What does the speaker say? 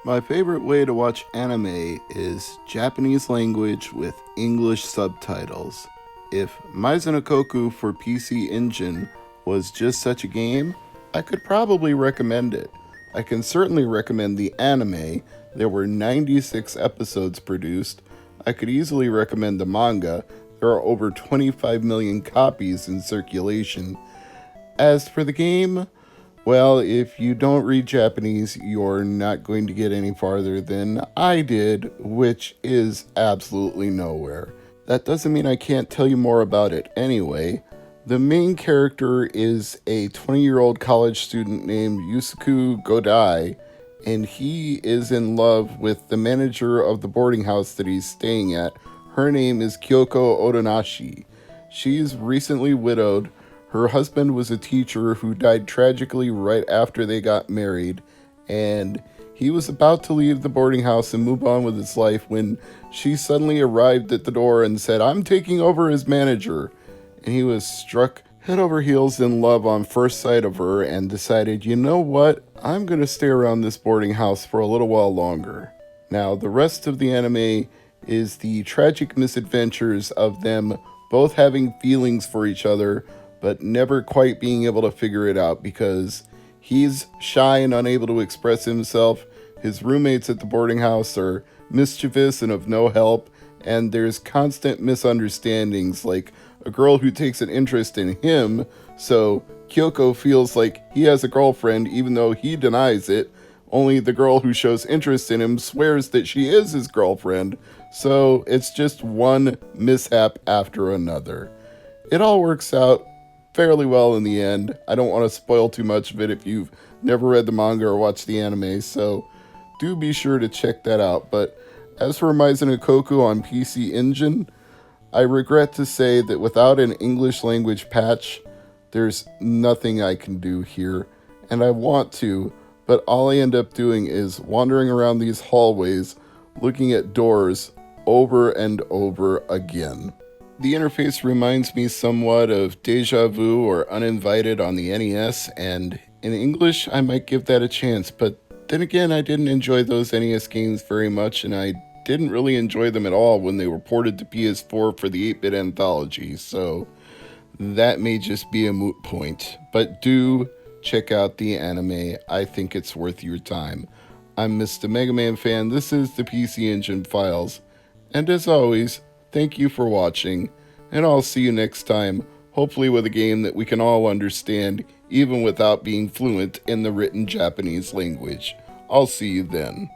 My favorite way to watch anime is Japanese language with English subtitles. If Maison Ikkoku for PC Engine was just such a game, I could probably recommend it. I can certainly recommend the anime. There were 96 episodes produced. I could easily recommend the manga. There are over 25 million copies in circulation. As for the game, well, if you don't read Japanese, you're not going to get any farther than I did, which is absolutely nowhere. That doesn't mean I can't tell you more about it anyway. The main character is a 20-year-old college student named Yusuke Godai, and he is in love with the manager of the boarding house that he's staying at. Her name is Kyoko Otonashi. She's recently widowed. Her husband was a teacher who died tragically right after they got married, and he was about to leave the boarding house and move on with his life when she suddenly arrived at the door and said, "I'm taking over as manager." And he was struck head over heels in love on first sight of her and decided, you know what, I'm going to stay around this boarding house for a little while longer. Now, the rest of the anime is the tragic misadventures of them both having feelings for each other, but never quite being able to figure it out because he's shy and unable to express himself. His roommates at the boarding house are mischievous and of no help, and there's constant misunderstandings, like a girl who takes an interest in him, so Kyoko feels like he has a girlfriend even though he denies it. Only the girl who shows interest in him swears that she is his girlfriend, so it's just one mishap after another. It all works out fairly well in the end. I don't want to spoil too much of it if you've never read the manga or watched the anime, so do be sure to check that out. But as for Maison Ikkoku on PC Engine, I regret to say that without an English language patch, there's nothing I can do here, and I want to, but all I end up doing is wandering around these hallways, looking at doors over and over again. The interface reminds me somewhat of Deja Vu or Uninvited on the NES, and in English I might give that a chance, but then again I didn't enjoy those NES games very much, and I didn't really enjoy them at all when they were ported to PS4 for the 8-bit anthology, so that may just be a moot point. But do check out the anime. I think it's worth your time. I'm Mr. MegaManFan. This is the PC Engine Files. And as always, thank you for watching, and I'll see you next time, hopefully with a game that we can all understand, even without being fluent in the written Japanese language. I'll see you then.